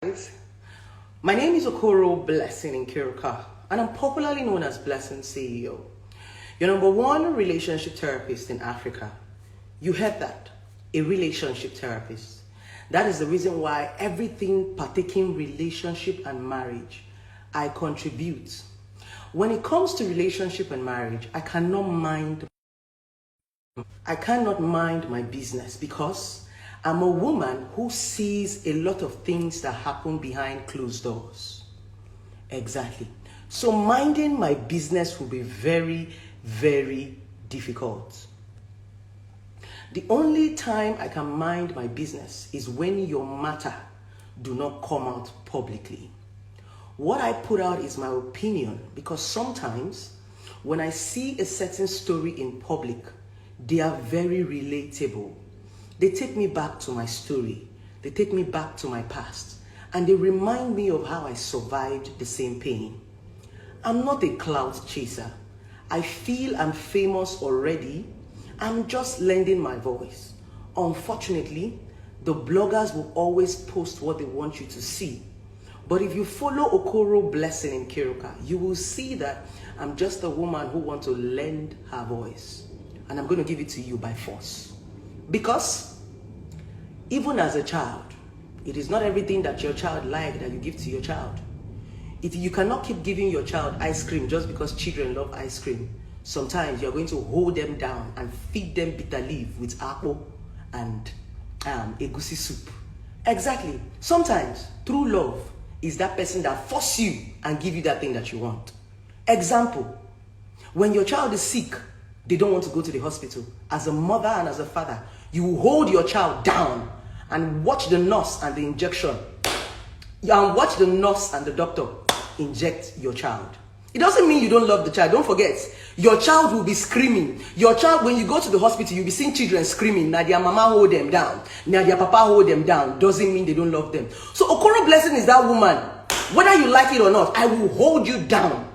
Guys, my name is Okoro Blessing in Kiruka, and I'm popularly known as Blessing CEO, your #1 relationship therapist in Africa. You heard that, a relationship therapist. That is the reason why everything partaking relationship and marriage, I contribute. When it comes to relationship and marriage, I cannot mind my business because I'm a woman who sees a lot of things that happen behind closed doors. Exactly. So minding my business will be very, very difficult. The only time I can mind my business is when your matter do not come out publicly. What I put out is my opinion because sometimes when I see a certain story in public, they are very relatable. They take me back to my story. They take me back to my past. And they remind me of how I survived the same pain. I'm not a clout chaser. I feel I'm famous already. I'm just lending my voice. Unfortunately, the bloggers will always post what they want you to see. But if you follow Okoro Blessing in Kiruka, you will see that I'm just a woman who wants to lend her voice. And I'm going to give it to you by force. Because even as a child, it is not everything that your child likes that you give to your child. If you cannot keep giving your child ice cream just because children love ice cream, sometimes you're going to hold them down and feed them bitter leaf with apple and egusi soup. Exactly. Sometimes true love is that person that forces you and give you that thing that you want. Example, when your child is sick, they don't want to go to the hospital. As a mother and as a father, you will hold your child down and watch the nurse and the injection. And watch the nurse and the doctor inject your child. It doesn't mean you don't love the child. Don't forget, your child will be screaming. Your child, when you go to the hospital, you'll be seeing children screaming. Now their mama hold them down. Now their papa hold them down. Doesn't mean they don't love them. So Okoro Blessing is that woman. Whether you like it or not, I will hold you down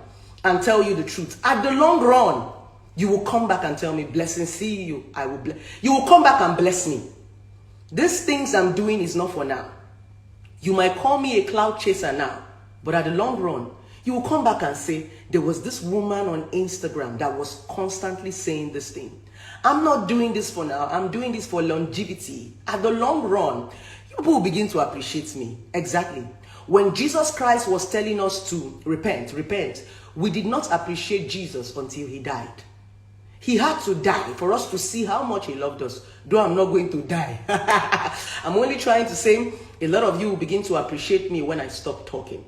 and tell you the truth. At the long run, you will come back and tell me, Blessing, see you. I will bless. You will come back and bless me. These things I'm doing is not for now. You might call me a cloud chaser now, but at the long run, you will come back and say, there was this woman on Instagram that was constantly saying this thing. I'm not doing this for now. I'm doing this for longevity. At the long run, people will begin to appreciate me. Exactly. When Jesus Christ was telling us to repent, we did not appreciate Jesus until he died. He had to die for us to see how much he loved us. Though I'm not going to die. I'm only trying to say a lot of you will begin to appreciate me when I stop talking.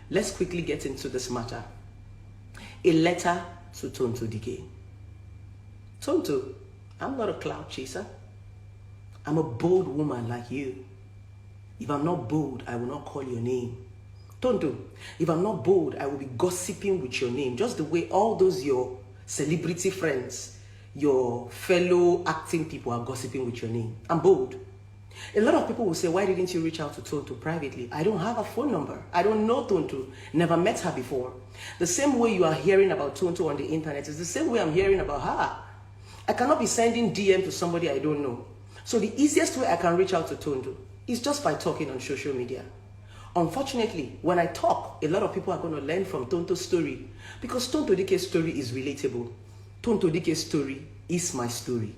Let's quickly get into this matter. A letter to Tonto Diken. Tonto, I'm not a cloud chaser. I'm a bold woman like you. If I'm not bold, I will not call your name. Tonto, if I'm not bold, I will be gossiping with your name. Just the way all those your celebrity friends, your fellow acting people are gossiping with your name. I'm bold. A lot of people will say, why didn't you reach out to Tonto privately? I don't have a phone number. I don't know Tonto. Never met her before. The same way you are hearing about Tonto on the internet is the same way I'm hearing about her. I cannot be sending DM to somebody I don't know. So the easiest way I can reach out to Tonto is just by talking on social media. Unfortunately, when I talk, a lot of people are going to learn from Tonto's story because Tonto Diken's story is relatable. Tonto Diken's story is my story.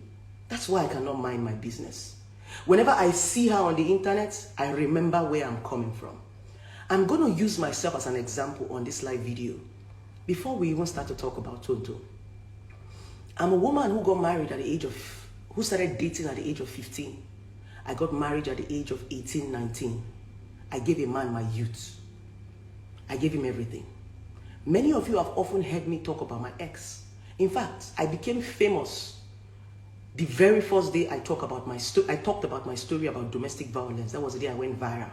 That's why I cannot mind my business. Whenever I see her on the internet, I remember where I'm coming from. I'm going to use myself as an example on this live video before we even start to talk about Tonto. I'm a woman who got married at the age of, who started dating at the age of 15. I got married at the age of 18, 19. I gave a man my youth. I gave him everything. Many of you have often heard me talk about my ex. In fact, I became famous the very first day I talked about my story about domestic violence. That was the day I went viral.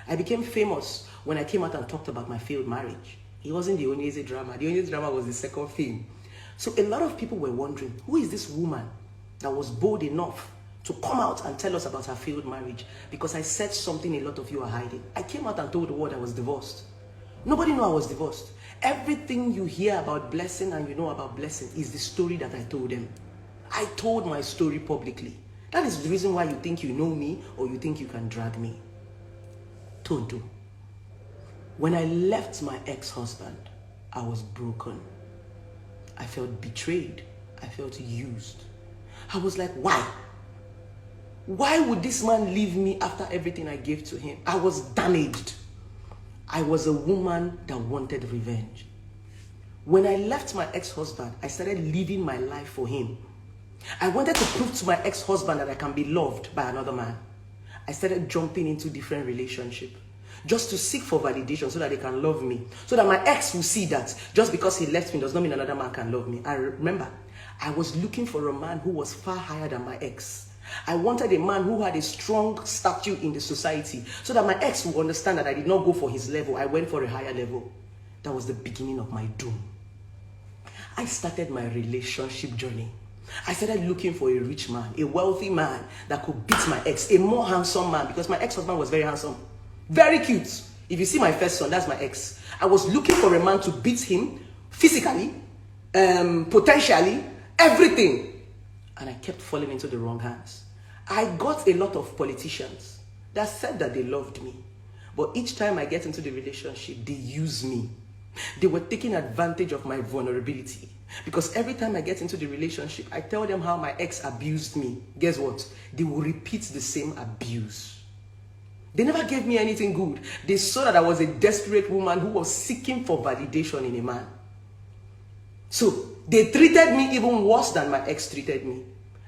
I became famous when I came out and talked about my failed marriage. It wasn't the Onyeze drama. The Onyeze drama was the second film. So a lot of people were wondering, who is this woman that was bold enough to come out and tell us about her failed marriage? Because I said something a lot of you are hiding. I came out and told the world I was divorced. Nobody knew I was divorced. Everything you hear about Blessing and you know about Blessing is the story that I told them. I told my story publicly. That is the reason why you think you know me or you think you can drag me. Tonto. When I left my ex-husband, I was broken. I felt betrayed. I felt used. I was like, why? Why would this man leave me after everything I gave to him? I was damaged. I was a woman that wanted revenge. When I left my ex-husband, I started living my life for him. I wanted to prove to my ex-husband that I can be loved by another man. I started jumping into different relationships just to seek for validation so that they can love me. So that my ex will see that just because he left me does not mean another man can love me. I remember, I was looking for a man who was far higher than my ex. I wanted a man who had a strong stature in the society so that my ex would understand that I did not go for his level. I went for a higher level. That was the beginning of my doom. I started my relationship journey. I started looking for a rich man, a wealthy man that could beat my ex, a more handsome man, because my ex-husband was very handsome, very cute. If you see my first son, that's my ex. I was looking for a man to beat him physically, potentially, everything. And I kept falling into the wrong hands. I got a lot of politicians that said that they loved me. But each time I get into the relationship, they use me. They were taking advantage of my vulnerability. Because every time I get into the relationship, I tell them how my ex abused me. Guess what? They will repeat the same abuse. They never gave me anything good. They saw that I was a desperate woman who was seeking for validation in a man. So they treated me even worse than my ex treated me.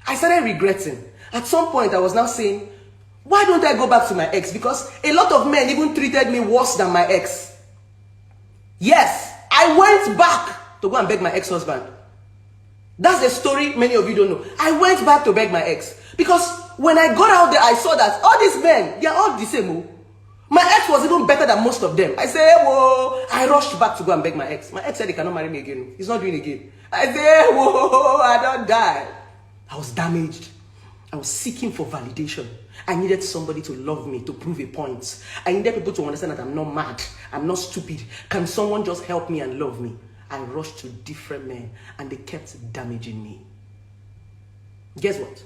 I started regretting. At some point, I was now saying, why don't I go back to my ex? Because a lot of men even treated me worse than my ex. Yes, I went back to go and beg my ex-husband. That's the story many of you don't know. I went back to beg my ex. Because when I got out there, I saw that all these men, they are all the same. Oh. My ex was even better than most of them. I said, whoa. I rushed back to go and beg my ex. My ex said he cannot marry me again. He's not doing it again. I said, whoa, I don't die. I was damaged. I was seeking for validation. I needed somebody to love me, to prove a point. I needed people to understand that I'm not mad. I'm not stupid. Can someone just help me and love me? I rushed to different men and they kept damaging me. Guess what?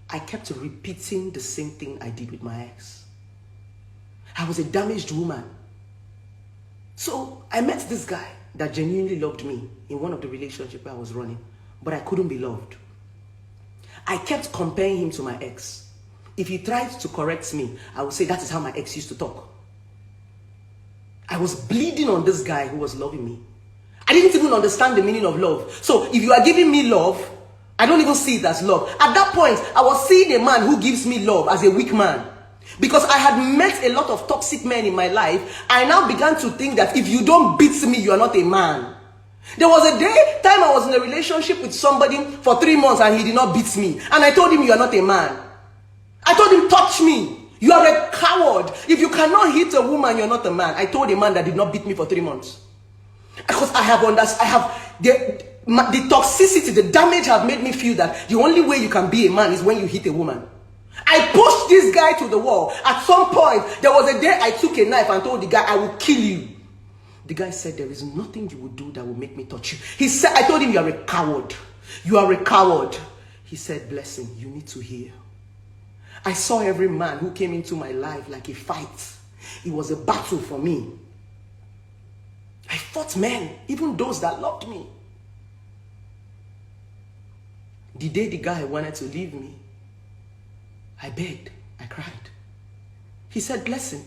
I kept repeating the same thing I did with my ex. I was a damaged woman. So I met this guy that genuinely loved me in one of the relationships I was running, but I couldn't be loved. I kept comparing him to my ex. If he tried to correct me, I would say that is how my ex used to talk. I was bleeding on this guy who was loving me. I didn't even understand the meaning of love. So if you are giving me love, I don't even see it as love. At that point, I was seeing a man who gives me love as a weak man. Because I had met a lot of toxic men in my life, I now began to think that if you don't beat me, you are not a man. There was a time I was in a relationship with somebody for 3 months and he did not beat me. And I told him, you are not a man. I told him, touch me. You are a coward. If you cannot hit a woman, you're not a man. I told a man that did not beat me for 3 months. Because the toxicity, the damage have made me feel that the only way you can be a man is when you hit a woman. I pushed this guy to the wall. At some point, there was a day I took a knife and told the guy, I will kill you. The guy said, there is nothing you will do that will make me touch you. He said, I told him, you are a coward. You are a coward. He said, blessing, you need to hear. I saw every man who came into my life like a fight. It was a battle for me. I fought men, even those that loved me. The day the guy wanted to leave me, I begged, I cried. He said, blessing,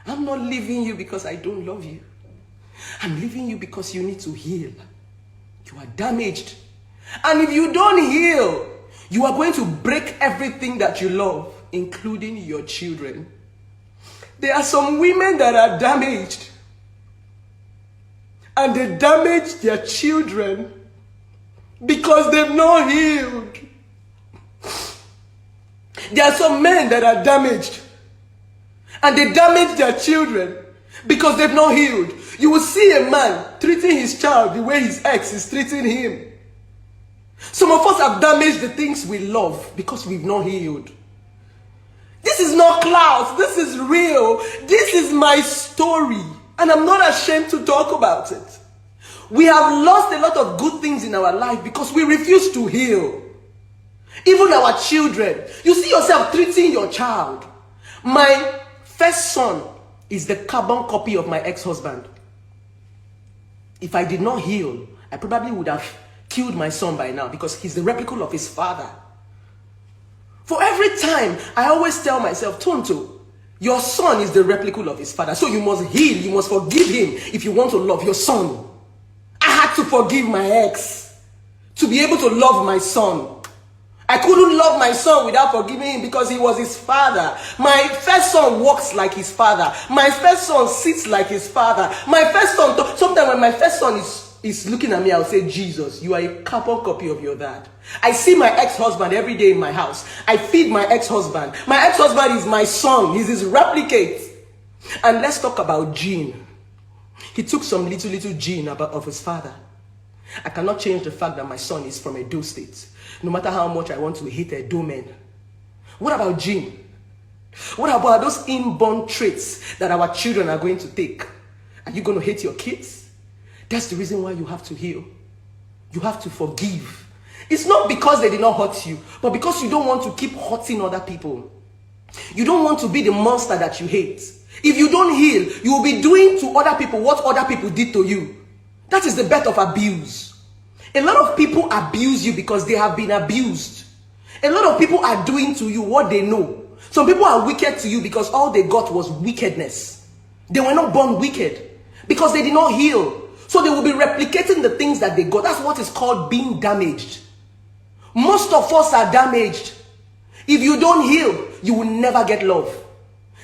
I'm not leaving you because I don't love you. I'm leaving you because you need to heal. You are damaged. And if you don't heal, you are going to break everything that you love, including your children. There are some women that are damaged. And they damage their children because they've not healed. There are some men that are damaged. And they damage their children because they've not healed. You will see a man treating his child the way his ex is treating him. Some of us have damaged the things we love because we've not healed. This is not clouds. This is real. This is my story. And I'm not ashamed to talk about it. We have lost a lot of good things in our life because we refuse to heal. Even our children. You see yourself treating your child. My first son is the carbon copy of my ex-husband. If I did not heal, I probably would have killed my son by now because he's the replica of his father. For every time, I always tell myself, Tonto, your son is the replica of his father. So you must heal, you must forgive him if you want to love your son. I had to forgive my ex to be able to love my son. I couldn't love my son without forgiving him because he was his father. My first son walks like his father. My first son sits like his father. My first son, sometimes when my first son is looking at me, I'll say, Jesus, you are a carbon copy of your dad. I see my ex-husband every day in my house. I feed my ex-husband. My ex-husband is my son. He's his replicate. And let's talk about gene. He took some little gene of his father. I cannot change the fact that my son is from Edo State. No matter how much I want to hate Edo men. What about gene? What about those inborn traits that our children are going to take? Are you going to hate your kids? That's the reason why you have to heal. You have to forgive. It's not because they did not hurt you, but because you don't want to keep hurting other people. You don't want to be the monster that you hate. If you don't heal, you will be doing to other people what other people did to you. That is the birth of abuse. A lot of people abuse you because they have been abused. A lot of people are doing to you what they know. Some people are wicked to you because all they got was wickedness. They were not born wicked because they did not heal. So they will be replicating the things that they got. That's what is called being damaged. Most of us are damaged. If you don't heal, you will never get love.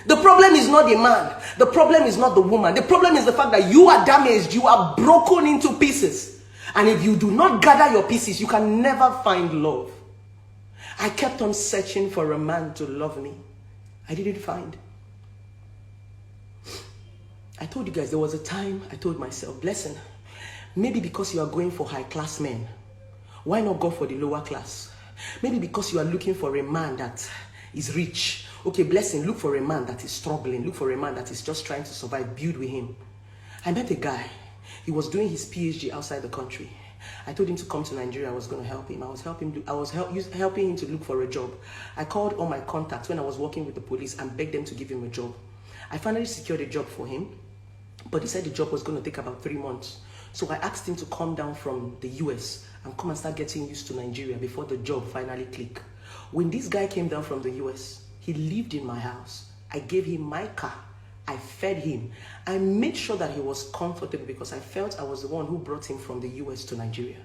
The problem is not the man. The problem is not the woman. The problem is the fact that you are damaged. You are broken into pieces. And if you do not gather your pieces, you can never find love. I kept on searching for a man to love me. I didn't find. I told you guys there was a time I told myself, listen, maybe because you are going for high class men, why not go for the lower class? Maybe because you are looking for a man that is rich. Okay, blessing, look for a man that is struggling. Look for a man that is just trying to survive. Build with him. I met a guy. He was doing his PhD outside the country. I told him to come to Nigeria. I was going to help him. I was helping him to look for a job. I called all my contacts when I was working with the police and begged them to give him a job. I finally secured a job for him, but he said the job was going to take about 3 months. So I asked him to come down from the US and come and start getting used to Nigeria before the job finally clicked. When this guy came down from the US, he lived in my house. I gave him my car. I fed him. I made sure that he was comfortable because I felt I was the one who brought him from the US to Nigeria.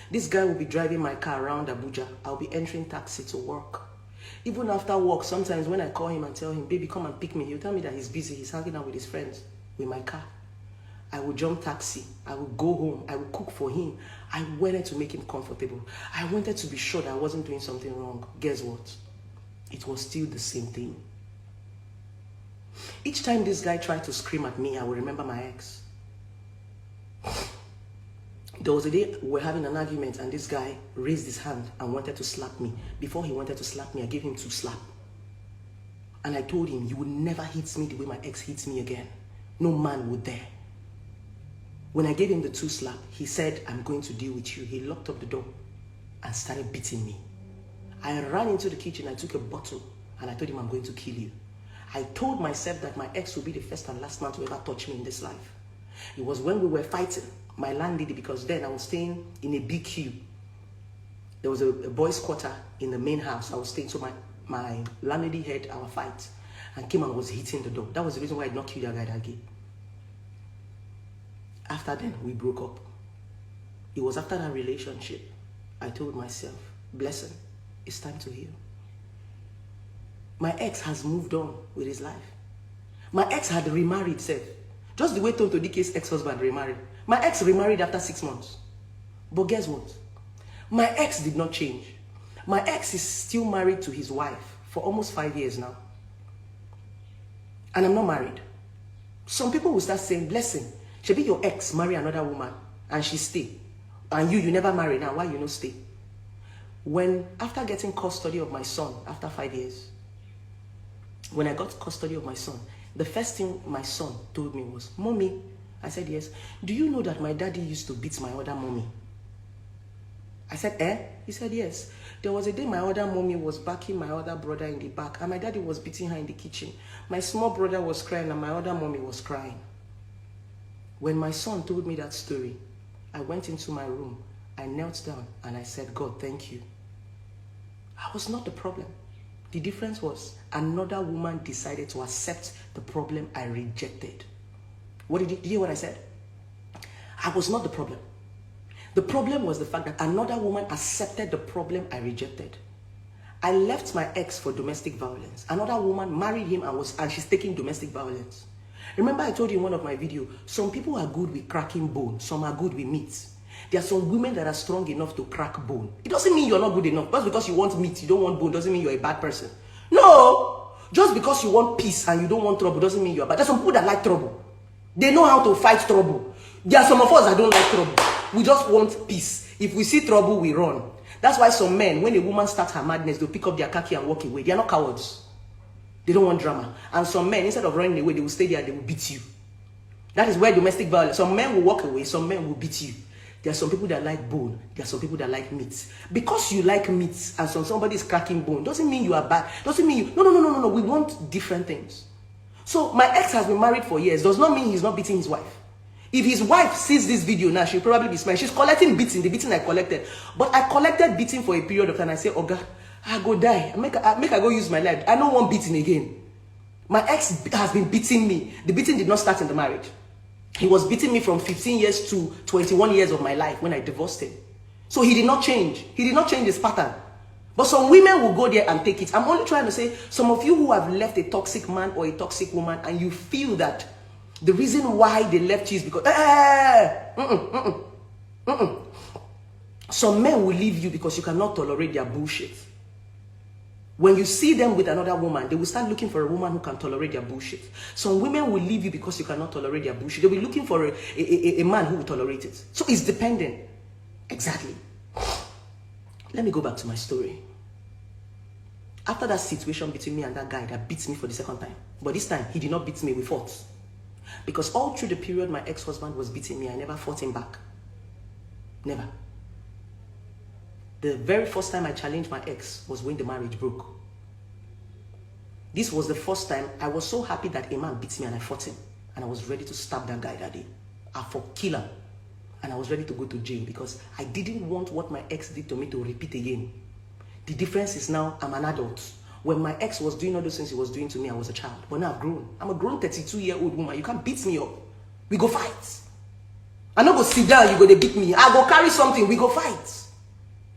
This guy will be driving my car around Abuja. I'll be entering taxi to work. Even after work, sometimes when I call him and tell him, baby, come and pick me, he'll tell me that he's busy. He's hanging out with his friends with my car. I will jump taxi. I will go home. I will cook for him. I wanted to make him comfortable. I wanted to be sure that I wasn't doing something wrong. Guess what? It was still the same thing. Each time this guy tried to scream at me, I will remember my ex. There was a day we were having an argument and this guy raised his hand and wanted to slap me. Before he wanted to slap me, I gave him 2 slaps. And I told him, you will never hit me the way my ex hits me again. No man would dare. When I gave him the 2 slaps, he said, I'm going to deal with you. He locked up the door and started beating me. I ran into the kitchen, I took a bottle and I told him, I'm going to kill you. I told myself that my ex will be the first and last man to ever touch me in this life. It was when we were fighting, my landlady, because then I was staying in a BQ. There was a boys' quarter in the main house. I was staying, so my landlady heard our fight and came and was hitting the door. That was the reason why I did not kill that guy that day. After then, we broke up. It was after that relationship, I told myself, blessing, it's time to heal. My ex has moved on with his life. My ex had remarried, said, just the way Tonto Dike's ex-husband remarried. My ex remarried after 6 months. But guess what? My ex did not change. My ex is still married to his wife for almost 5 years now. And I'm not married. Some people will start saying, blessing, should be your ex marry another woman and she stay. And you never marry now, why you no stay? When, after getting custody of my son, after 5 years, when I got custody of my son, the first thing my son told me was, Mommy, I said, yes, do you know that my daddy used to beat my other mommy? I said, eh? He said, yes. There was a day my other mommy was backing my other brother in the back, and my daddy was beating her in the kitchen. My small brother was crying, and my other mommy was crying. When my son told me that story, I went into my room, I knelt down, and I said, God, thank you. I was not the problem. The difference was another woman decided to accept the problem I rejected. Did you hear what I said? I was not the problem. The problem was the fact that another woman accepted the problem I rejected. I left my ex for domestic violence. Another woman married him and she's taking domestic violence. Remember I told you in one of my videos, some people are good with cracking bone, some are good with meat. There are some women that are strong enough to crack bone. It doesn't mean you're not good enough. Just because you want meat, you don't want bone, doesn't mean you're a bad person. No! Just because you want peace and you don't want trouble doesn't mean you're bad. There's some people that like trouble. They know how to fight trouble. There are some of us that don't like trouble. We just want peace. If we see trouble, we run. That's why some men, when a woman starts her madness, they'll pick up their khaki and walk away. They are not cowards. They don't want drama. And some men, instead of running away, they will stay there, they will beat you. That is where domestic violence, some men will walk away, some men will beat you. There are some people that like bone. There are some people that like meat. Because you like meat and somebody is cracking bone, doesn't mean you are bad. Doesn't mean you... No. We want different things. So my ex has been married for years. Does not mean he's not beating his wife. If his wife sees this video now, she'll probably be smiling. She's collecting beating, the beating I collected. But I collected beating for a period of time. I say, oh God, I go die. Make I go use my life. I don't want beating again. My ex has been beating me. The beating did not start in the marriage. He was beating me from 15 years to 21 years of my life when I divorced him. So he did not change. He did not change his pattern. But some women will go there and take it. I'm only trying to say, some of you who have left a toxic man or a toxic woman and you feel that the reason why they left you is because... Some men will leave you because you cannot tolerate their bullshit. When you see them with another woman, they will start looking for a woman who can tolerate their bullshit. Some women will leave you because you cannot tolerate their bullshit. They'll be looking for a man who will tolerate it. So it's dependent. Exactly. Let me go back to my story. After that situation between me and that guy that beats me for the second time, but this time he did not beat me, we fought. Because all through the period my ex-husband was beating me, I never fought him back. Never. The very first time I challenged my ex was when the marriage broke. This was the first time I was so happy that a man beats me and I fought him. And I was ready to stab that guy that day. I fought kill him. And I was ready to go to jail because I didn't want what my ex did to me to repeat again. The difference is now I'm an adult. When my ex was doing all those things he was doing to me, I was a child. But now I've grown. I'm a grown 32-year-old woman. You can't beat me up. We go fight. I not go sit down, you go to beat me. I go carry something, we go fight.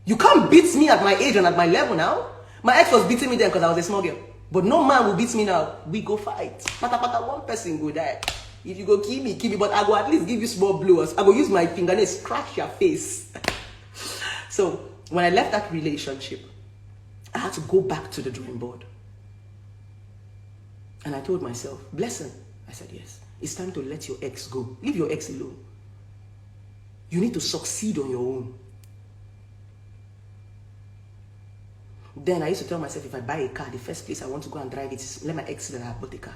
You can't beat me at my age and at my level now. My ex was beating me then because I was a small girl. But no man will beat me now. We go fight. Pata, one person go die. If you go kill me. But I go at least give you small blows. I go use my fingernails, scratch your face. So, when I left that relationship, I had to go back to the drawing board. And I told myself, blessing. I said, yes. It's time to let your ex go. Leave your ex alone. You need to succeed on your own. Then I used to tell myself, if I buy a car, the first place I want to go and drive it is let my ex that I bought a car.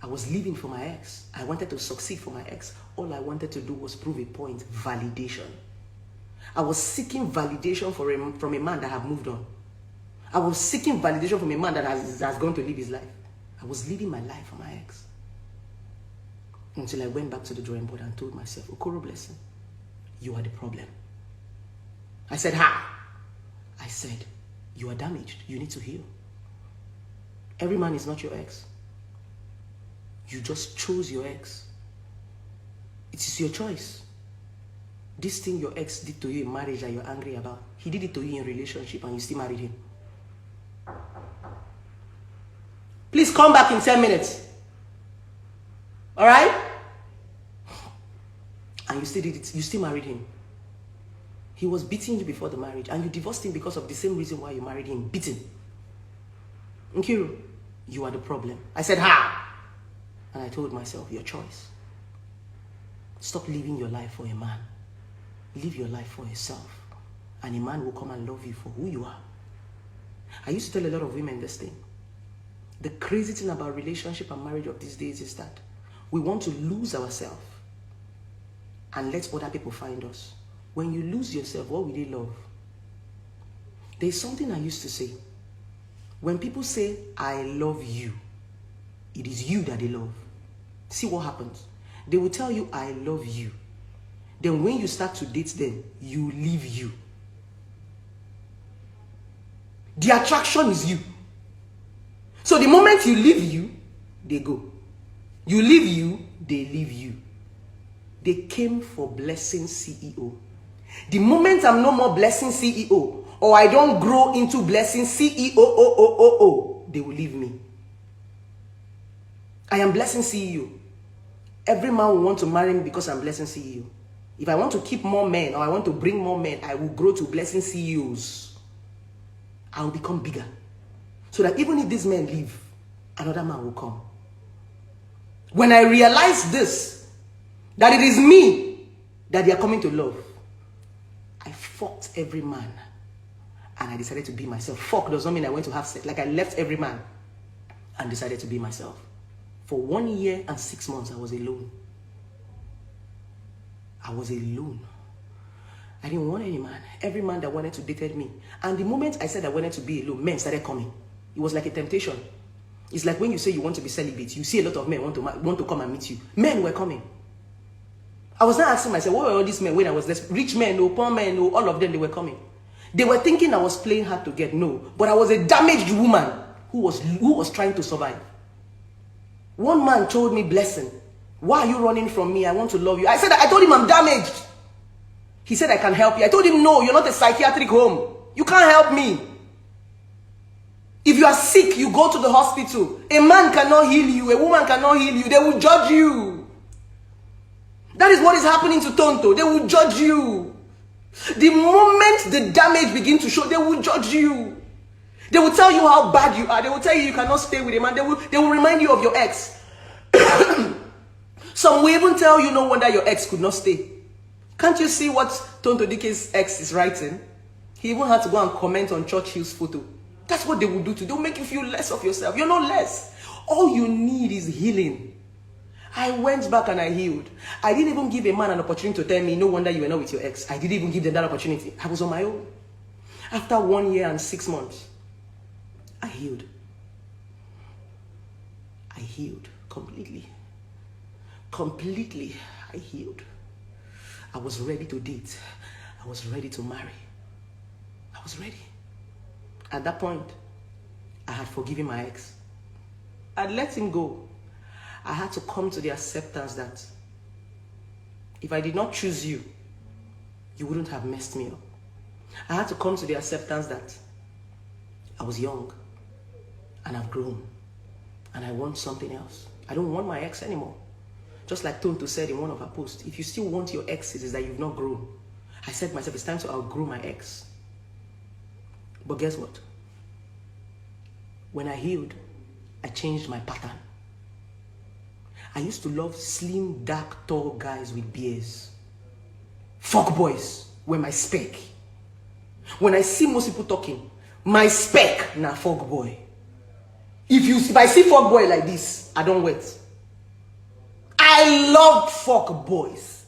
I was living for my ex. I wanted to succeed for my ex. All I wanted to do was prove a point, validation. I was seeking validation from a man that had moved on. I was seeking validation from a man that has gone to live his life. I was living my life for my ex. Until I went back to the drawing board and told myself, Okoro Blessing, you are the problem. I said, ha! I said, you are damaged. You need to heal. Every man is not your ex. You just chose your ex. It is your choice. This thing your ex did to you in marriage that you're angry about, he did it to you in a relationship and you still married him. Please come back in 10 minutes. Alright? And you still did it. You still married him. He was beating you before the marriage and you divorced him because of the same reason why you married him. Beating. Nkiru, you are the problem. I said, ha! And I told myself, your choice. Stop living your life for a man. Live your life for yourself. And a man will come and love you for who you are. I used to tell a lot of women this thing. The crazy thing about relationship and marriage of these days is that we want to lose ourselves and let other people find us. When you lose yourself, what will they love? There's something I used to say. When people say, I love you, it is you that they love. See what happens. They will tell you, I love you. Then when you start to date them, you leave you. The attraction is you. So the moment you leave you, they go. You leave you, they leave you. They came for blessing CEO. The moment I'm no more blessing CEO, or I don't grow into blessing CEO, they will leave me. I am blessing CEO. Every man will want to marry me because I'm blessing CEO. If I want to keep more men, or I want to bring more men, I will grow to blessing CEOs. I will become bigger. So that even if these men leave, another man will come. When I realize this, that it is me that they are coming to love, I fucked every man. And I decided to be myself. Fuck does not mean I went to have sex. Like I left every man and decided to be myself. For 1 year and 6 months, I was alone. I was alone. I didn't want any man. Every man that wanted to date me. And the moment I said I wanted to be alone, men started coming. It was like a temptation. It's like when you say you want to be celibate, you see a lot of men want to come and meet you. Men were coming. I was not asking myself, what were all these men when I was less rich men, no poor men, no, all of them, they were coming. They were thinking I was playing hard to get, no. But I was a damaged woman who was trying to survive. One man told me, blessing, why are you running from me? I want to love you. I told him I'm damaged. He said, I can help you. I told him, no, you're not a psychiatric home. You can't help me. If you are sick, you go to the hospital. A man cannot heal you. A woman cannot heal you. They will judge you. That is what is happening to Tonto. They will judge you. The moment the damage begins to show, they will judge you. They will tell you how bad you are. They will tell you cannot stay with a man. They will remind you of your ex. Some will even tell you no wonder your ex could not stay. Can't you see what Tonto Diken's ex is writing? He even had to go and comment on Churchill's photo. That's what they will do to you. They'll make you feel less of yourself. You're not less. All you need is healing. I went back and I healed. I didn't even give a man an opportunity to tell me, no wonder you were not with your ex. I didn't even give them that opportunity. I was on my own. After 1 year and 6 months, I healed. I healed completely. Completely, I healed. I was ready to date. I was ready to marry. I was ready. At that point, I had forgiven my ex. I'd let him go. I had to come to the acceptance that if I did not choose you, you wouldn't have messed me up. I had to come to the acceptance that I was young and I've grown and I want something else. I don't want my ex anymore. Just like Tonto said in one of her posts, if you still want your exes, it's that you've not grown. I said to myself, it's time to outgrow my ex. But guess what? When I healed, I changed my pattern. I used to love slim, dark, tall guys with beards. Fuck boys were my spec. When I see most people talking, my spec na fuck boy. If I see fuck boy like this, I don't wait. I loved fuck boys.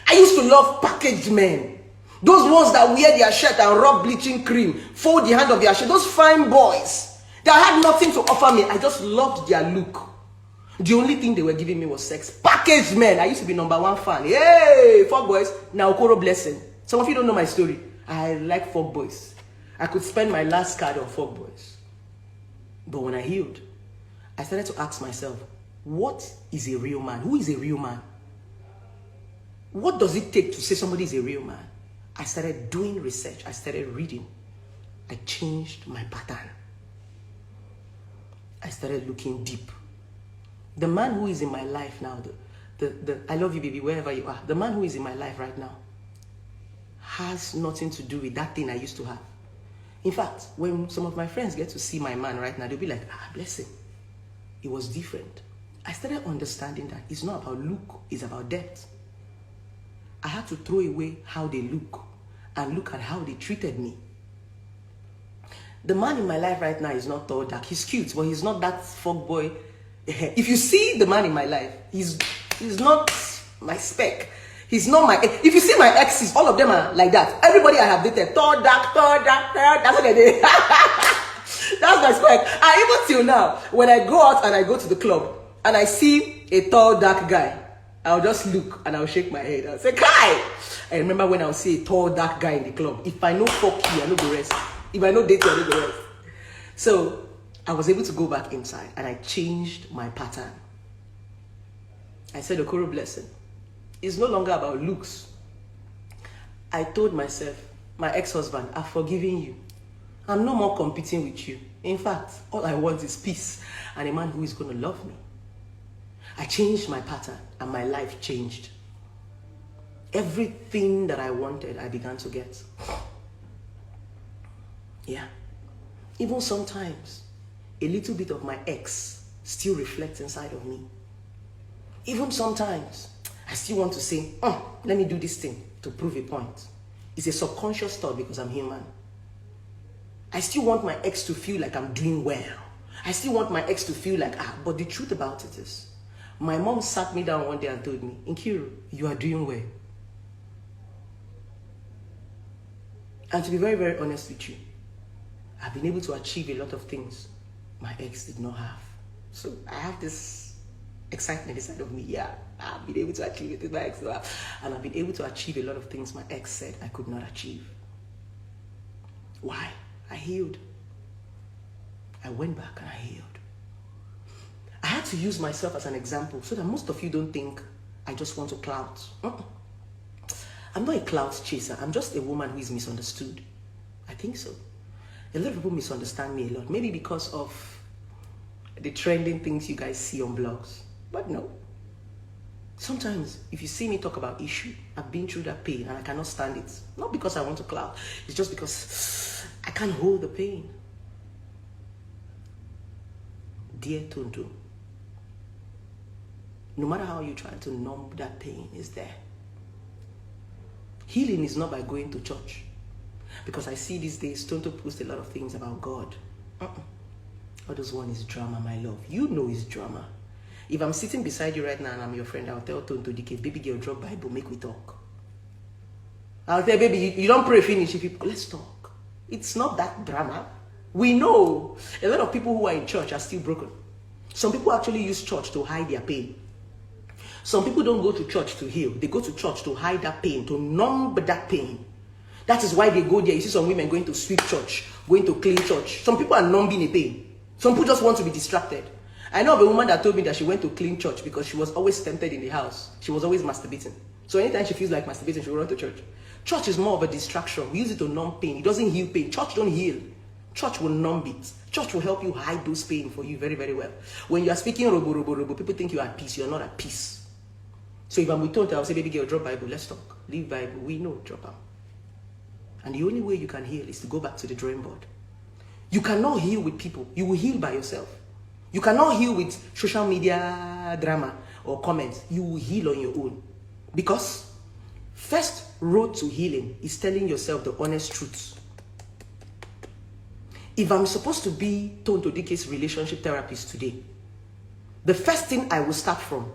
I used to love packaged men. Those ones that wear their shirt and rub bleaching cream, fold the hand of their shirt. Those fine boys that had nothing to offer me. I just loved their look. The only thing they were giving me was sex. Packaged men. I used to be #1 fan. Hey, fuck boys. Now Okoro blessing. Some of you don't know my story. I like fuck boys. I could spend my last card on fuck boys. But when I healed, I started to ask myself, what is a real man? Who is a real man? What does it take to say somebody is a real man? I started doing research. I started reading. I changed my pattern. I started looking deep. The man who is in my life now, I love you, baby, wherever you are. The man who is in my life right now has nothing to do with that thing I used to have. In fact, when some of my friends get to see my man right now, they'll be like, bless him. It was different. I started understanding that it's not about look, it's about depth. I had to throw away how they look and look at how they treated me. The man in my life right now is not tall, dark. He's cute, but he's not that fuck boy. If you see the man in my life, he's not my spec. He's not my ex. If you see my exes, all of them are like that. Everybody I have dated, tall, dark, tall, dark, tall. That's what they did. That's my spec. And even till now, when I go out and I go to the club and I see a tall, dark guy, I'll just look and I'll shake my head. I'll say, Kai! I remember when I'll see a tall, dark guy in the club. If I know fuck you, I know the rest. If I know date you, I know the rest. So I was able to go back inside and I changed my pattern. I said, Okoro blessing. It's no longer about looks. I told myself, my ex-husband, I've forgiven you. I'm no more competing with you. In fact, all I want is peace and a man who is going to love me. I changed my pattern and my life changed. Everything that I wanted, I began to get. Yeah. Even sometimes, a little bit of my ex still reflects inside of me. Even sometimes, I still want to say, let me do this thing to prove a point. It's a subconscious thought because I'm human. I still want my ex to feel like I'm doing well. I still want my ex to feel like, but the truth about it is, my mom sat me down one day and told me, Nkiru, you are doing well. And to be very, very honest with you, I've been able to achieve a lot of things my ex did not have. So I have this excitement inside of me. Yeah, I've been able to achieve it with my ex. And I've been able to achieve a lot of things my ex said I could not achieve. Why? I healed. I went back and I healed. I had to use myself as an example so that most of you don't think I just want to clout. I'm not a clout chaser. I'm just a woman who is misunderstood. I think so. A lot of people misunderstand me a lot. Maybe because of the trending things you guys see on blogs. But no. Sometimes, if you see me talk about issue, I've been through that pain and I cannot stand it. Not because I want to clout. It's just because I can't hold the pain. Dear Tonto, no matter how you try to numb that pain, it's there. Healing is not by going to church. Because I see these days, Tonto posts a lot of things about God. All those one is drama, my love. You know it's drama. If I'm sitting beside you right now and I'm your friend, I'll tell Tonto, Diken, baby girl, drop Bible, make we talk. I'll tell baby, you don't pray finish. If you, let's talk. It's not that drama. We know a lot of people who are in church are still broken. Some people actually use church to hide their pain. Some people don't go to church to heal. They go to church to hide that pain, to numb that pain. That is why they go there. You see some women going to sweep church, going to clean church. Some people are numbing a pain. Some people just want to be distracted. I know of a woman that told me that she went to clean church because she was always tempted in the house. She was always masturbating. So anytime she feels like masturbating, she will run to church. Church is more of a distraction. We use it to numb pain. It doesn't heal pain. Church don't heal. Church will numb it. Church will help you hide those pain for you very, very well. When you are speaking robo, people think you are at peace. You are not at peace. So if I'm with Tonto, I'll say, baby girl, drop Bible. Let's talk. Leave Bible. We know, drop out. And the only way you can heal is to go back to the drawing board. You cannot heal with people. You will heal by yourself. You cannot heal with social media drama or comments. You will heal on your own. Because first road to healing is telling yourself the honest truth. If I'm supposed to be Tonto Diken's relationship therapist today, the first thing I will start from,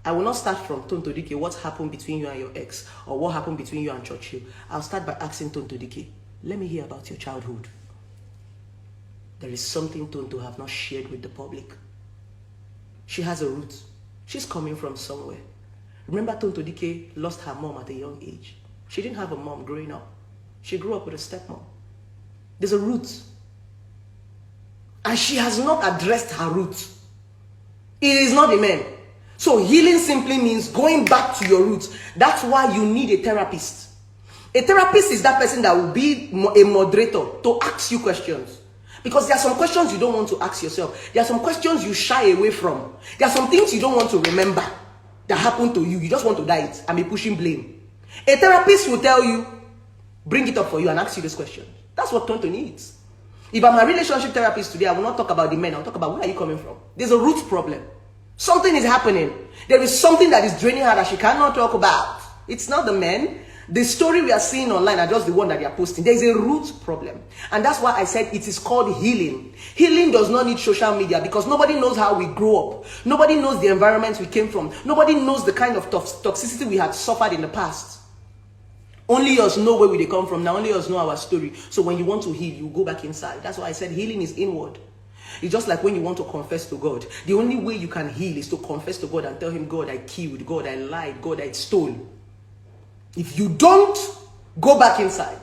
I will not start from Tonto Diken, what happened between you and your ex, or what happened between you and Churchill. I'll start by asking Tonto Diken, let me hear about your childhood. There is something Tonto have not shared with the public. She has a root. She's coming from somewhere. Remember Tonto Diken lost her mom at a young age. She didn't have a mom growing up. She grew up with a stepmom. There's a root. And she has not addressed her root. It is not the man. So healing simply means going back to your roots. That's why you need a therapist. A therapist is that person that will be a moderator to ask you questions. Because there are some questions you don't want to ask yourself. There are some questions you shy away from. There are some things you don't want to remember that happened to you. You just want to die it and be pushing blame. A therapist will tell you, bring it up for you and ask you this question. That's what Tonto needs. If I'm a relationship therapist today, I will not talk about the men. I'll talk about where are you coming from. There's a root problem. Something is happening. There is something that is draining her that she cannot talk about. It's not the men. The story we are seeing online are just the one that they are posting. There is a root problem. And that's why I said it is called healing. Healing does not need social media because nobody knows how we grew up. Nobody knows the environment we came from. Nobody knows the kind of toxicity we had suffered in the past. Only us know where we come from. Now only us know our story. So when you want to heal, you go back inside. That's why I said healing is inward. It's just like when you want to confess to God. The only way you can heal is to confess to God and tell him, God, I killed. God, I lied. God, I stole. If you don't go back inside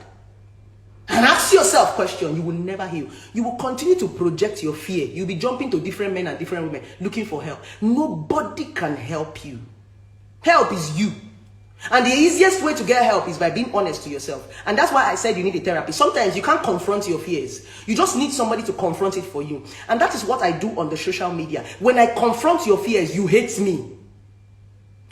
and ask yourself questions, you will never heal. You will continue to project your fear. You'll be jumping to different men and different women looking for help. Nobody can help you. Help is you. And the easiest way to get help is by being honest to yourself. And that's why I said you need a therapy. Sometimes you can't confront your fears. You just need somebody to confront it for you. And that is what I do on the social media. When I confront your fears, you hate me.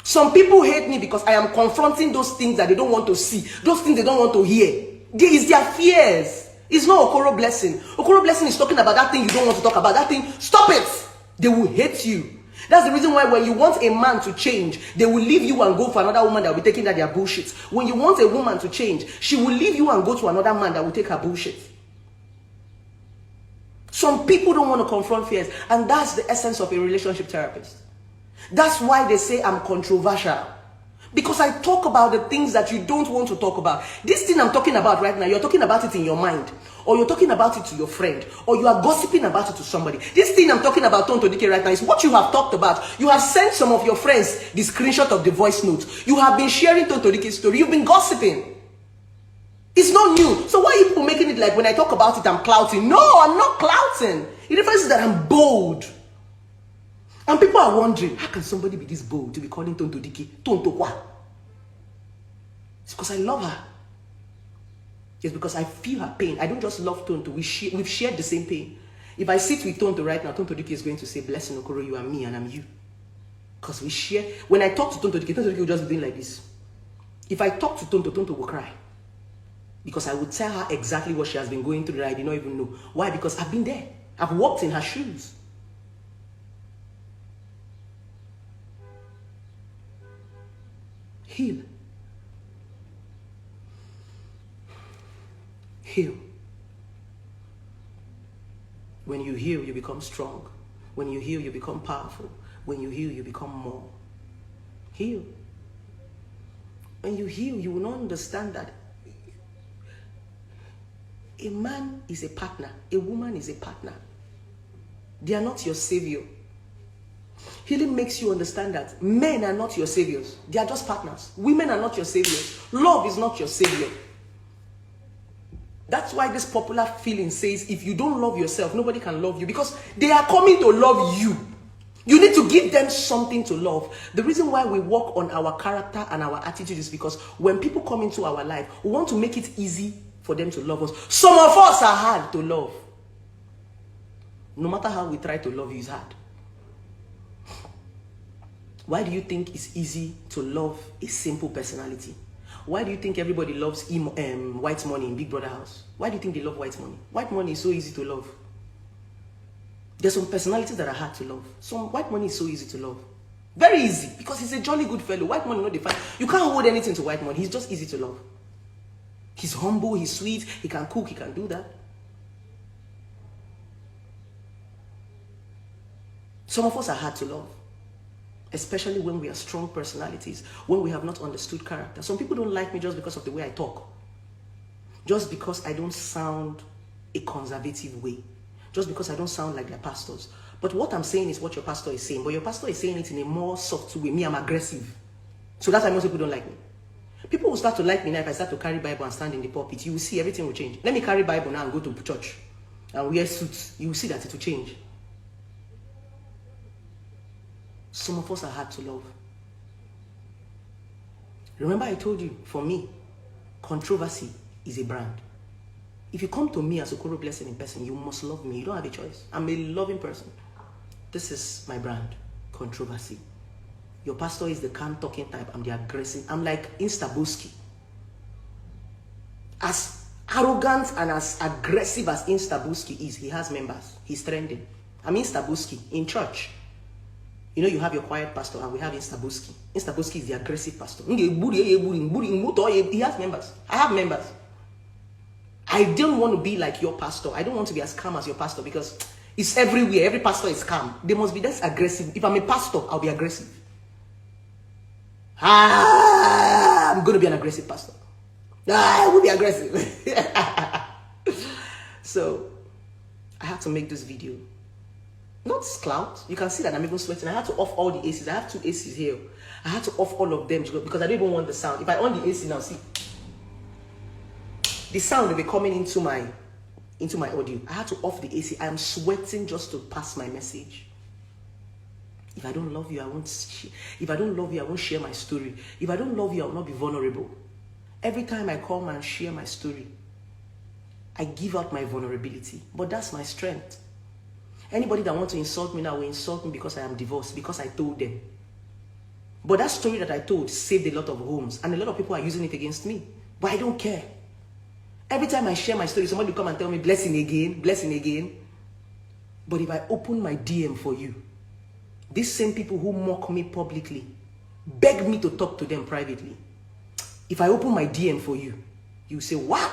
Some people hate me because I am confronting those things that they don't want to see. Those things they don't want to hear. It's their fears. It's not Okoro blessing. Okoro blessing is talking about that thing you don't want to talk about. That thing, stop it. They will hate you. That's the reason why when you want a man to change, they will leave you and go for another woman that will be taking that their bullshit. When you want a woman to change, she will leave you and go to another man that will take her bullshit. Some people don't want to confront fears, and that's the essence of a relationship therapist. That's why they say I'm controversial. Because I talk about the things that you don't want to talk about. This thing I'm talking about right now, you're talking about it in your mind. Or you're talking about it to your friend. Or you are gossiping about it to somebody. This thing I'm talking about, Tonto Diken, right now is what you have talked about. You have sent some of your friends the screenshot of the voice note. You have been sharing Tonto Diken's story. You've been gossiping. It's not new. So why are people making it like when I talk about it, I'm clouting? No, I'm not clouting. The difference is that I'm bold. And people are wondering, how can somebody be this bold to be calling Tonto Diken? Tonto what? It's because I love her. It's because I feel her pain. I don't just love Tonto. We've shared the same pain. If I sit with Tonto right now, Tonto Diken is going to say, blessing Okoro, you are me and I'm you. Because we share. When I talk to Tonto Diken will just be doing like this. If I talk to Tonto, Tonto will cry. Because I would tell her exactly what she has been going through that I did not even know. Why? Because I've been there. I've walked in her shoes. Heal. Heal. When you heal, you become strong. When you heal, you become powerful. When you heal, you become more. Heal. When you heal, you will not understand that a man is a partner. A woman is a partner. They are not your savior. Healing makes you understand that men are not your saviors. They are just partners. Women are not your saviors. Love is not your savior. That's why this popular feeling says, if you don't love yourself, nobody can love you. Because they are coming to love you. You need to give them something to love. The reason why we work on our character and our attitude is because when people come into our life, we want to make it easy for them to love us. Some of us are hard to love. No matter how we try to love you, it's hard. Why do you think it's easy to love a simple personality? Why do you think everybody loves white money in Big Brother house? Why do you think they love white money? White money is so easy to love. There's some personalities that are hard to love. Some white money is so easy to love. Very easy, because he's a jolly good fellow. White money not defined. You can't hold anything to white money. He's just easy to love. He's humble, he's sweet, he can cook, he can do that. Some of us are hard to love. Especially when we are strong personalities, when we have not understood character. Some people don't like me just because of the way I talk. Just because I don't sound a conservative way. Just because I don't sound like their pastors. But what I'm saying is what your pastor is saying. But your pastor is saying it in a more soft way. Me, I'm aggressive. So that's why most people don't like me. People will start to like me now if I start to carry Bible and stand in the pulpit. You will see everything will change. Let me carry Bible now and go to church and wear suits. You will see that it will change. Some of us are hard to love. Remember I told you, for me, controversy is a brand. If you come to me as Okoro Blessing in person, you must love me. You don't have a choice. I'm a loving person. This is my brand, controversy. Your pastor is the calm talking type. I'm the aggressive. I'm like Instabuski. As arrogant and as aggressive as Instabuski is, he has members. He's trending. I'm Instabuski in church. You know, you have your quiet pastor and we have Instaboski. Instaboski is the aggressive pastor. He has members. I have members. I don't want to be like your pastor. I don't want to be as calm as your pastor because it's everywhere. Every pastor is calm. They must be less aggressive. If I'm a pastor, I'll be aggressive. I'm going to be an aggressive pastor. I will be aggressive. So, I had to make this video. Not clout. You can see that I'm even sweating. I had to off all the ACs. I have 2 ACs here. I had to off all of them because I don't even want the sound. If I on the AC now, see, the sound will be coming into my audio. I had to off the AC. I am sweating just to pass my message. If I don't love you, I won't. If I don't love you, I won't share my story. If I don't love you, I will not be vulnerable. Every time I come and share my story, I give out my vulnerability. But that's my strength. Anybody that wants to insult me now will insult me because I am divorced, because I told them. But that story that I told saved a lot of homes, and a lot of people are using it against me. But I don't care. Every time I share my story, somebody will come and tell me, blessing again, blessing again. But if I open my DM for you, these same people who mock me publicly, beg me to talk to them privately. If I open my DM for you, you say, what?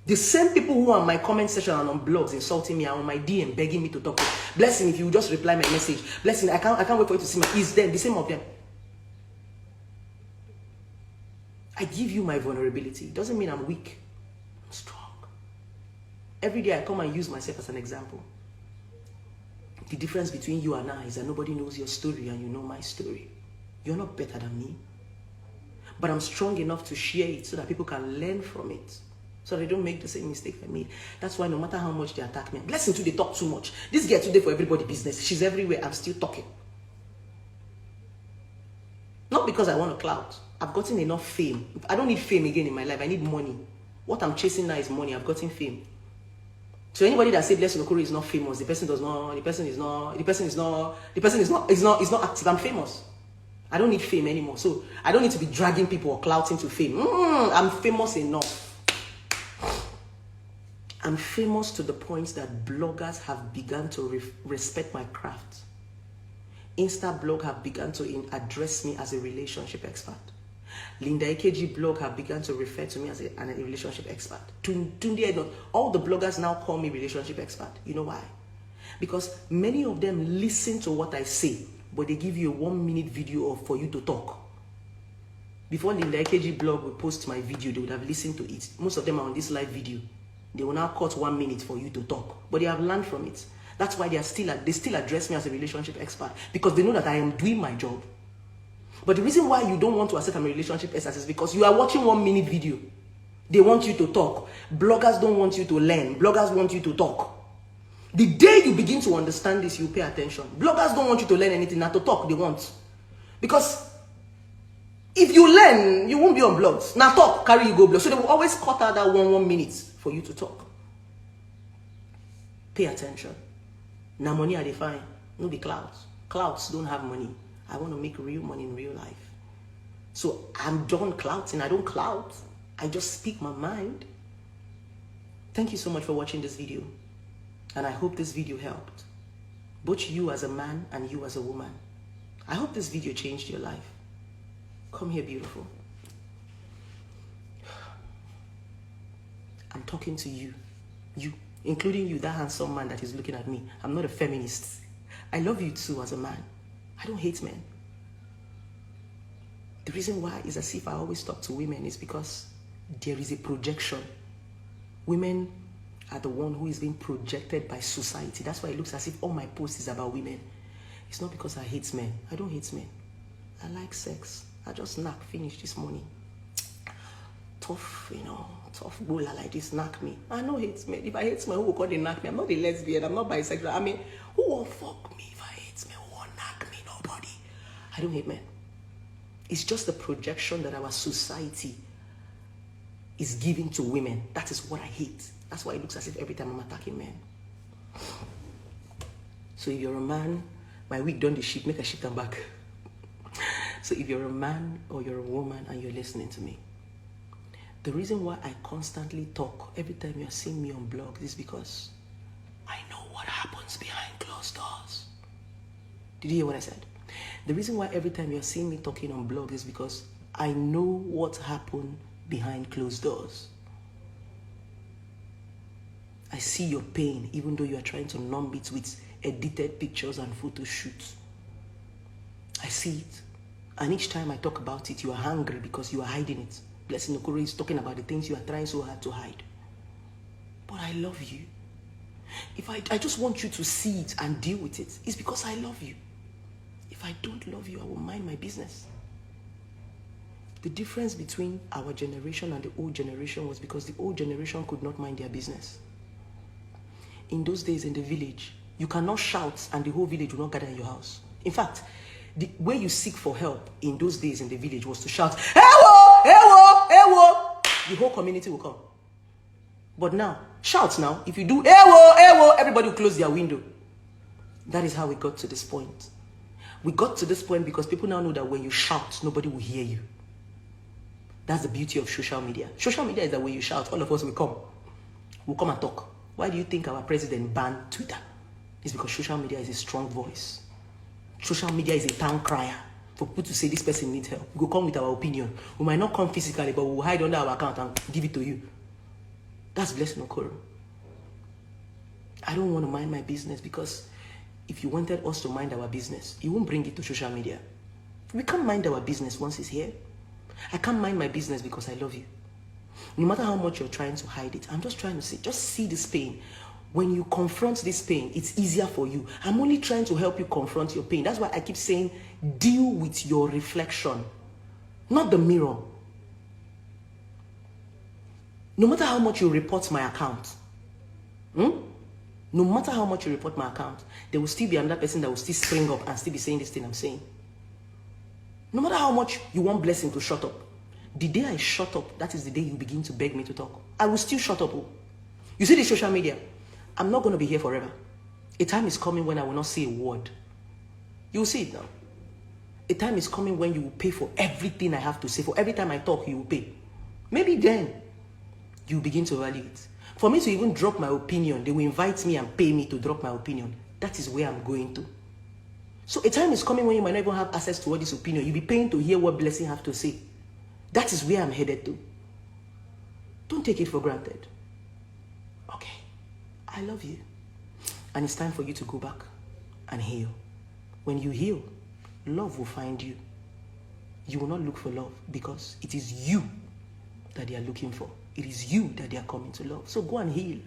The same people who are on my comment section and on blogs insulting me are on my DM begging me to talk to. Blessing, if you just reply my message. Blessing, I can't wait for you to see me. It's them, the same of them. I give you my vulnerability. It doesn't mean I'm weak. I'm strong. Every day I come and use myself as an example. The difference between you and I is that nobody knows your story and you know my story. You're not better than me. But I'm strong enough to share it so that people can learn from it. So they don't make the same mistake I made. That's why no matter how much they attack me, blessing too, they talk too much. This girl today for everybody business. She's everywhere. I'm still talking. Not because I want a clout. I've gotten enough fame. I don't need fame again in my life. I need money. What I'm chasing now is money. I've gotten fame. So anybody that says Diken is not famous, the person is not active. I'm famous. I don't need fame anymore. So I don't need to be dragging people or clouting to fame. I'm famous enough. I'm famous to the point that bloggers have begun to respect my craft. Instablog have begun to address me as a relationship expert. Linda AKG blog have begun to refer to me as a relationship expert. All the bloggers now call me relationship expert. You know why? Because many of them listen to what I say, but they give you a 1-minute video for you to talk. Before Linda AKG blog will post my video, they would have listened to it. Most of them are on this live video. They will now cut 1 minute for you to talk. But they have learned from it. That's why they still address me as a relationship expert. Because they know that I am doing my job. But the reason why you don't want to accept I'm a relationship expert is because you are watching 1-minute video. They want you to talk. Bloggers don't want you to learn. Bloggers want you to talk. The day you begin to understand this, you pay attention. Bloggers don't want you to learn anything, not to talk, they want. Because if you learn, you won't be on blogs. Now talk, carry you go blog. So they will always cut out that 1 minute for you to talk. Pay attention. Now money are defined. No be clouds. Clouds don't have money. I want to make real money in real life. So I'm done clouting. I don't clout. I just speak my mind. Thank you so much for watching this video. And I hope this video helped. Both you as a man and you as a woman. I hope this video changed your life. Come here, beautiful. I'm talking to you. You, including you, that handsome man that is looking at me. I'm not a feminist. I love you too as a man. I don't hate men. The reason why is as if I always talk to women is because there is a projection. Women are the one who is being projected by society. That's why it looks as if all my posts is about women. It's not because I hate men. I don't hate men. I like sex. I just knock, finish this morning. Tough, tough bowler like this knock me. I know hate men. If I hate men, who will call they knock me? I'm not a lesbian. I'm not bisexual. I mean, who will fuck me if I hate men? Who will knock me? Nobody. I don't hate men. It's just the projection that our society is giving to women. That is what I hate. That's why it looks as if every time I'm attacking men. So if you're a man, my week done the shit, make a shit come back. So if you're a man or you're a woman and you're listening to me, the reason why I constantly talk every time you're seeing me on blogs is because I know what happens behind closed doors. Did you hear what I said? The reason why every time you're seeing me talking on blog is because I know what happened behind closed doors. I see your pain, even though you are trying to numb it with edited pictures and photo shoots. I see it. And each time I talk about it, you are hungry because you are hiding it. Blessing Okoro is talking about the things you are trying so hard to hide. But I love you. If I just want you to see it and deal with it, it's because I love you. If I don't love you, I will mind my business. The difference between our generation and the old generation was because the old generation could not mind their business. In those days in the village, you cannot shout and the whole village will not gather in your house. In fact, the way you seek for help in those days in the village was to shout, "Ewo! Ewo! Ewo!" The whole community will come. But now, shout now. If you do, "Ewo! Ewo!" everybody will close their window. That is how we got to this point. We got to this point because people now know that when you shout, nobody will hear you. That's the beauty of social media. Social media is that when you shout, all of us will come. We'll come and talk. Why do you think our president banned Twitter? It's because social media is a strong voice. Social media is a town crier. For people to say this person needs help, we will come with our opinion. We might not come physically, but we will hide under our account and give it to you. That's Blessing Okoro. I don't want to mind my business because if you wanted us to mind our business, you won't bring it to social media. We can't mind our business once it's here. I can't mind my business because I love you. No matter how much you're trying to hide it, I'm just trying to say, just see this pain. When you confront this pain, it's easier for you. I'm only trying to help you confront your pain. That's why I keep saying, deal with your reflection, not the mirror. No matter how much you report my account, no matter how much you report my account, there will still be another person that will still spring up and still be saying this thing I'm saying. No matter how much you want Blessing to shut up, the day I shut up, that is the day you begin to beg me to talk. I will still shut up. You see the social media? I'm not going to be here forever. A time is coming when I will not say a word. You will see it now. A time is coming when you will pay for everything I have to say. For every time I talk, you will pay. Maybe then, you begin to value it. For me to even drop my opinion, they will invite me and pay me to drop my opinion. That is where I'm going to. So a time is coming when you might not even have access to all this opinion. You'll be paying to hear what Blessing have to say. That is where I'm headed to. Don't take it for granted. Okay. I love you. And it's time for you to go back and heal. When you heal, love will find you. You will not look for love because it is you that they are looking for. It is you that they are coming to love. So go and heal.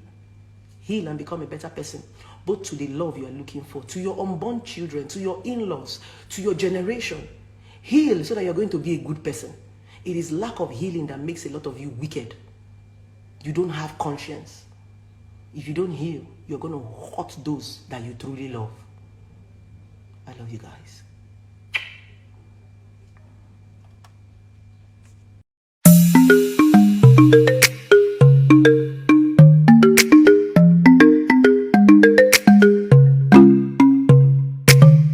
Heal and become a better person. Both to the love you are looking for, to your unborn children, to your in-laws, to your generation. Heal so that you're going to be a good person. It is lack of healing that makes a lot of you wicked. You don't have conscience. If you don't heal, you're going to hurt those that you truly love. I love you guys.